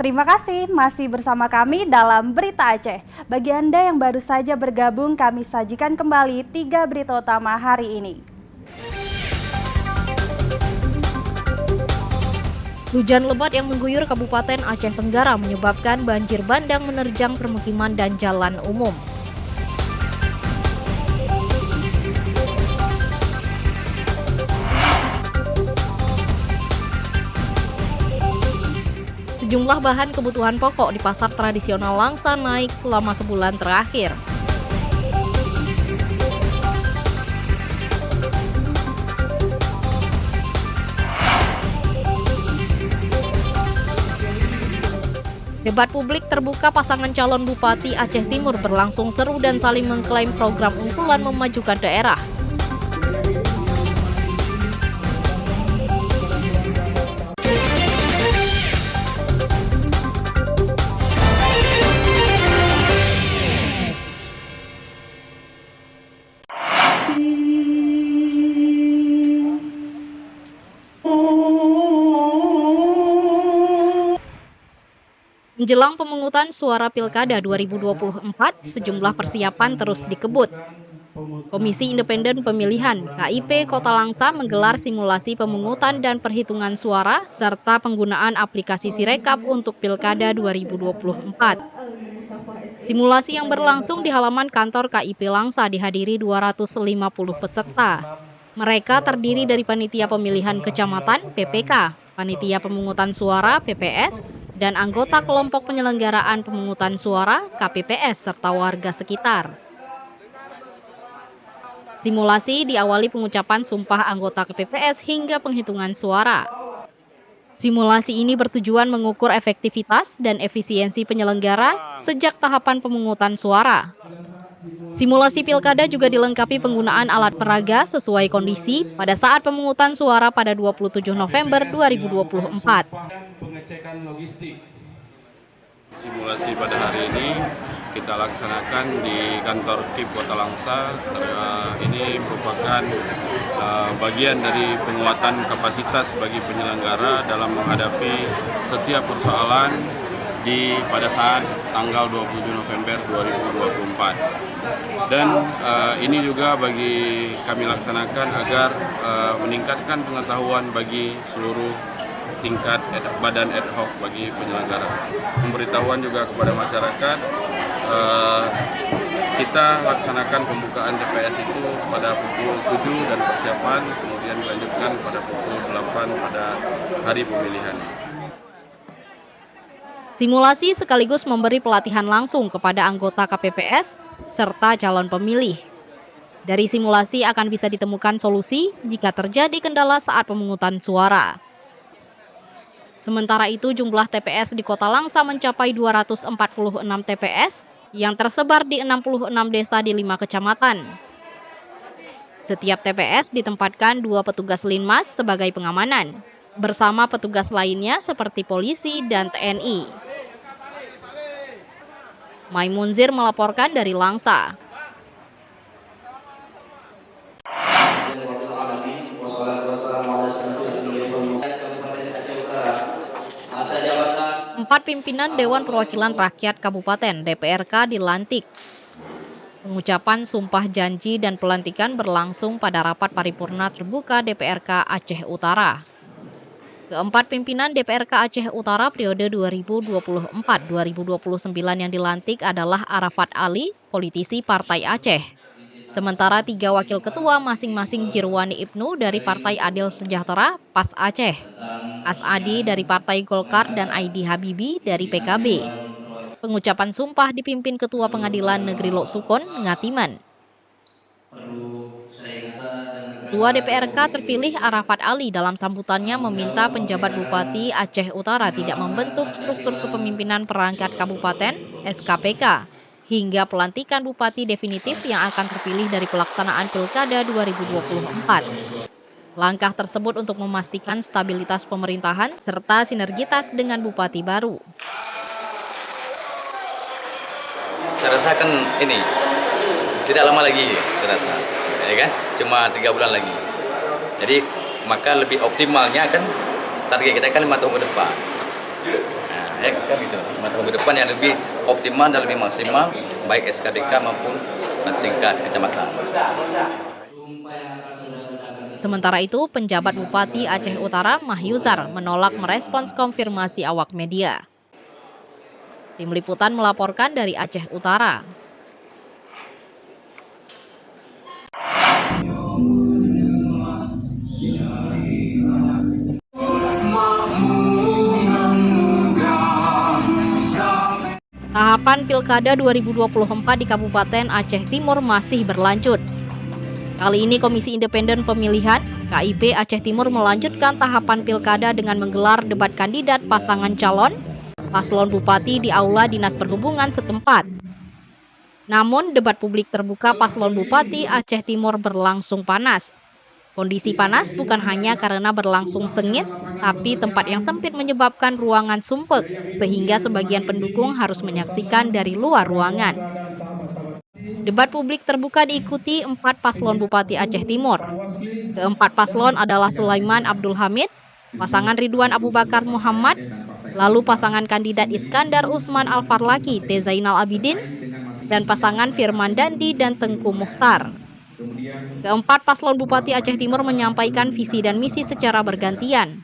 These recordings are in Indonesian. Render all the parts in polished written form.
Terima kasih masih bersama kami dalam Berita Aceh. Bagi Anda yang baru saja bergabung, kami sajikan kembali 3 berita utama hari ini. Hujan lebat yang mengguyur Kabupaten Aceh Tenggara menyebabkan banjir bandang menerjang permukiman dan jalan umum. Sejumlah bahan kebutuhan pokok di pasar tradisional Langsa naik selama sebulan terakhir. Debat publik terbuka pasangan calon Bupati Aceh Timur berlangsung seru dan saling mengklaim program unggulan memajukan daerah. Menjelang pemungutan suara Pilkada 2024, sejumlah persiapan terus dikebut. Komisi Independen Pemilihan (KIP) Kota Langsa menggelar simulasi pemungutan dan perhitungan suara serta penggunaan aplikasi Sirekap untuk Pilkada 2024. Simulasi yang berlangsung di halaman kantor KIP Langsa dihadiri 250 peserta. Mereka terdiri dari panitia pemilihan kecamatan (PPK), panitia pemungutan suara (PPS), dan anggota kelompok penyelenggaraan pemungutan suara (KPPS) serta warga sekitar. Simulasi diawali pengucapan sumpah anggota KPPS hingga penghitungan suara. Simulasi ini bertujuan mengukur efektivitas dan efisiensi penyelenggara sejak tahapan pemungutan suara. Simulasi pilkada juga dilengkapi penggunaan alat peraga sesuai kondisi pada saat pemungutan suara pada 27 November 2024. Pengecekan logistik. Simulasi pada hari ini kita laksanakan di kantor KIP Kota Langsa. Ini merupakan bagian dari penguatan kapasitas bagi penyelenggara dalam menghadapi setiap persoalan pada saat tanggal 27 November 2024. Dan ini juga bagi kami laksanakan agar meningkatkan pengetahuan bagi seluruh tingkat badan ad hoc bagi penyelenggara. Pemberitahuan juga kepada masyarakat, kita laksanakan pembukaan TPS itu pada pukul 7 dan persiapan, kemudian dilanjutkan pada pukul 8 pada hari pemilihan. Simulasi sekaligus memberi pelatihan langsung kepada anggota KPPS serta calon pemilih. Dari simulasi akan bisa ditemukan solusi jika terjadi kendala saat pemungutan suara. Sementara itu, jumlah TPS di Kota Langsa mencapai 246 TPS yang tersebar di 66 desa di 5 kecamatan. Setiap TPS ditempatkan 2 petugas Linmas sebagai pengamanan, bersama petugas lainnya seperti polisi dan TNI. Maimunzir melaporkan dari Langsa. Empat pimpinan Dewan Perwakilan Rakyat Kabupaten (DPRK) dilantik. Pengucapan sumpah janji dan pelantikan berlangsung pada rapat paripurna terbuka DPRK Aceh Utara. Keempat pimpinan DPRK Aceh Utara periode 2024-2029 yang dilantik adalah Arafat Ali, politisi Partai Aceh. Sementara 3 wakil ketua masing-masing Jirwani Ibnu dari Partai Adil Sejahtera PAS Aceh, Asadi dari Partai Golkar dan Aidi Habibi dari PKB. Pengucapan sumpah dipimpin Ketua Pengadilan Negeri Lok Sukon, Ngatiman. Ketua DPRK terpilih Arafat Ali dalam sambutannya meminta penjabat Bupati Aceh Utara tidak membentuk struktur kepemimpinan perangkat kabupaten (SKPK) hingga pelantikan bupati definitif yang akan terpilih dari pelaksanaan Pilkada 2024. Langkah tersebut untuk memastikan stabilitas pemerintahan serta sinergitas dengan bupati baru. Saya rasa kan ini tidak lama lagi, saya rasa, ya kan? Cuma 3 bulan lagi. Jadi maka lebih optimalnya kan target kita kan 5 tahun ke depan. Nah, baik kan gitu. Tahun ke depan yang lebih optimal dan lebih maksimal baik SKDK maupun tingkat kecamatan. Sementara itu, penjabat Bupati Aceh Utara Mahyuzar menolak merespons konfirmasi awak media. Tim Liputan melaporkan dari Aceh Utara. Tahapan Pilkada 2024 di Kabupaten Aceh Timur masih berlanjut. Kali ini Komisi Independen Pemilihan KIP Aceh Timur melanjutkan tahapan Pilkada dengan menggelar debat kandidat pasangan calon paslon bupati di Aula Dinas Perhubungan setempat. Namun, debat publik terbuka paslon bupati Aceh Timur berlangsung panas. Kondisi panas bukan hanya karena berlangsung sengit, tapi tempat yang sempit menyebabkan ruangan sumpek, sehingga sebagian pendukung harus menyaksikan dari luar ruangan. Debat publik terbuka diikuti 4 paslon Bupati Aceh Timur. Keempat paslon adalah Sulaiman Abdul Hamid, pasangan Ridwan Abu Bakar Muhammad, lalu pasangan kandidat Iskandar Usman Al-Farlaki T. Zainal Abidin, dan pasangan Firman Dandi dan Tengku Mukhtar. Keempat paslon Bupati Aceh Timur menyampaikan visi dan misi secara bergantian.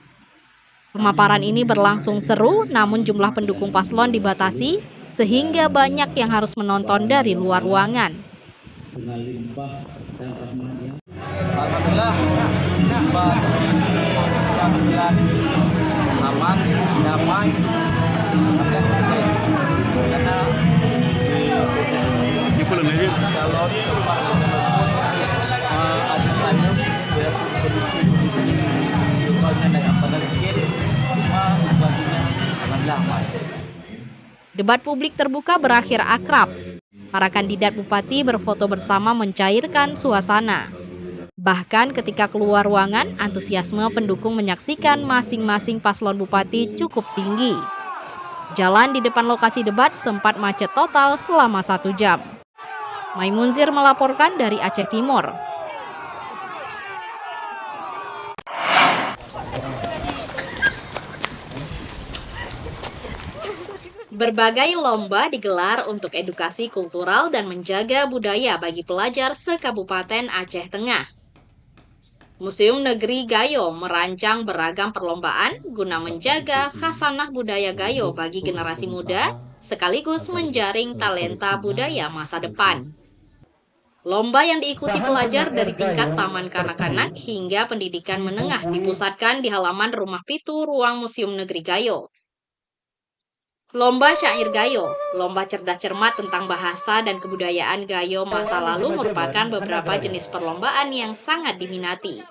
Pemaparan ini berlangsung seru, namun jumlah pendukung paslon dibatasi, sehingga banyak yang harus menonton dari luar ruangan. Alhamdulillah, aman, damai, karena Debat publik terbuka berakhir akrab. Para kandidat bupati berfoto bersama mencairkan suasana. Bahkan ketika keluar ruangan, antusiasme pendukung menyaksikan masing-masing paslon bupati cukup tinggi. Jalan di depan lokasi debat sempat macet total selama 1 jam. Maimunzir melaporkan dari Aceh Timur. Berbagai lomba digelar untuk edukasi kultural dan menjaga budaya bagi pelajar se-Kabupaten Aceh Tengah. Museum Negeri Gayo merancang beragam perlombaan guna menjaga khasanah budaya Gayo bagi generasi muda, sekaligus menjaring talenta budaya masa depan. Lomba yang diikuti pelajar dari tingkat taman kanak-kanak hingga pendidikan menengah dipusatkan di halaman Rumah Pitu Ruang Museum Negeri Gayo. Lomba Syair Gayo, lomba cerdas cermat tentang bahasa dan kebudayaan Gayo masa lalu merupakan beberapa jenis perlombaan yang sangat diminati.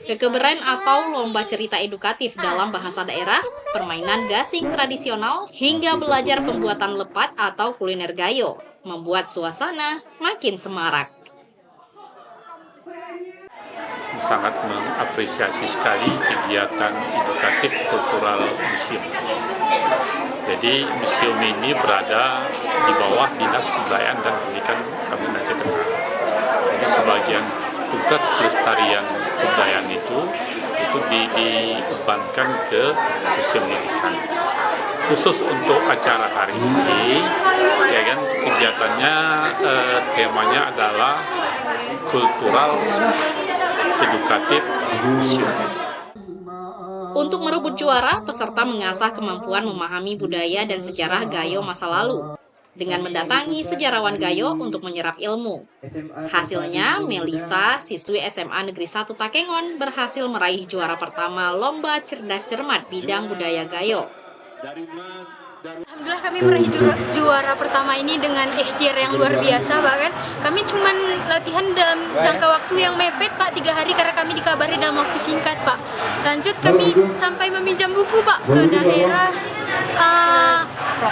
Kekebaran atau lomba cerita edukatif dalam bahasa daerah, permainan gasing tradisional, hingga belajar pembuatan lepat atau kuliner Gayo, membuat suasana makin semarak. Sangat mengapresiasi sekali kegiatan edukatif kultural museum. Jadi museum ini berada di bawah Dinas Kebudayaan dan Pendidikan Kabupaten Aceh Tengah. Jadi sebagian tugas pelestarian kebudayaan itu dibebankan ke Museum Pendidikan. Khusus untuk acara hari ini, ya kan, kegiatannya temanya adalah kultural edukatif museum. Untuk merebut juara, peserta mengasah kemampuan memahami budaya dan sejarah Gayo masa lalu dengan mendatangi sejarawan Gayo untuk menyerap ilmu. Hasilnya, Melisa, siswi SMA Negeri 1 Takengon, berhasil meraih juara pertama Lomba Cerdas Cermat bidang budaya Gayo. Alhamdulillah kami meraih juara pertama ini dengan ikhtiar yang luar biasa, bahkan kami cuma latihan dalam jangka waktu yang mepet Pak, 3 hari karena kami dikabari dalam waktu singkat Pak. Lanjut kami sampai meminjam buku Pak ke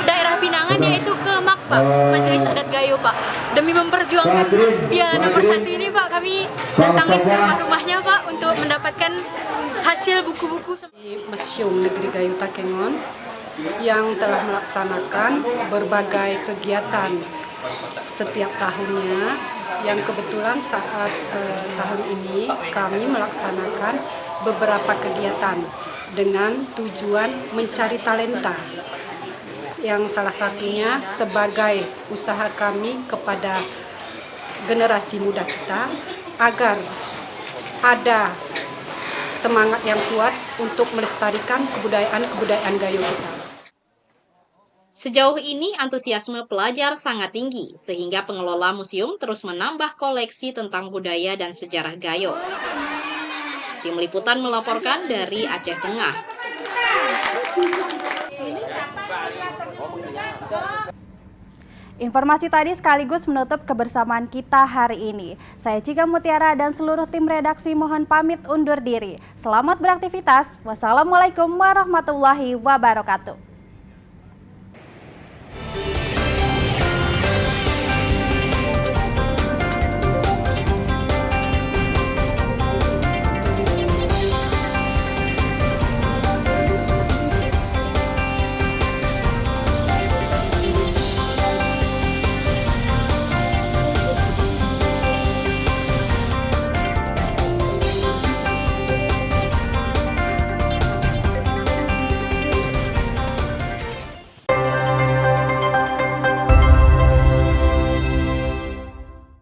daerah Pinangan, yaitu ke MAK Pak, Majelis Adat Gayo Pak. Demi memperjuangkan piala nomor 1 ini Pak, kami datangin ke rumah-rumahnya Pak untuk mendapatkan hasil buku-buku. Museum Negeri Gayo Takengon yang telah melaksanakan berbagai kegiatan setiap tahunnya, yang kebetulan saat tahun ini kami melaksanakan beberapa kegiatan dengan tujuan mencari talenta yang salah satunya sebagai usaha kami kepada generasi muda kita agar ada semangat yang kuat untuk melestarikan kebudayaan Gayo kita. Sejauh ini antusiasme pelajar sangat tinggi, sehingga pengelola museum terus menambah koleksi tentang budaya dan sejarah Gayo. Tim Liputan melaporkan dari Aceh Tengah. Informasi tadi sekaligus menutup kebersamaan kita hari ini. Saya Cika Mutiara dan seluruh tim redaksi mohon pamit undur diri. Selamat beraktivitas. Wassalamualaikum warahmatullahi wabarakatuh.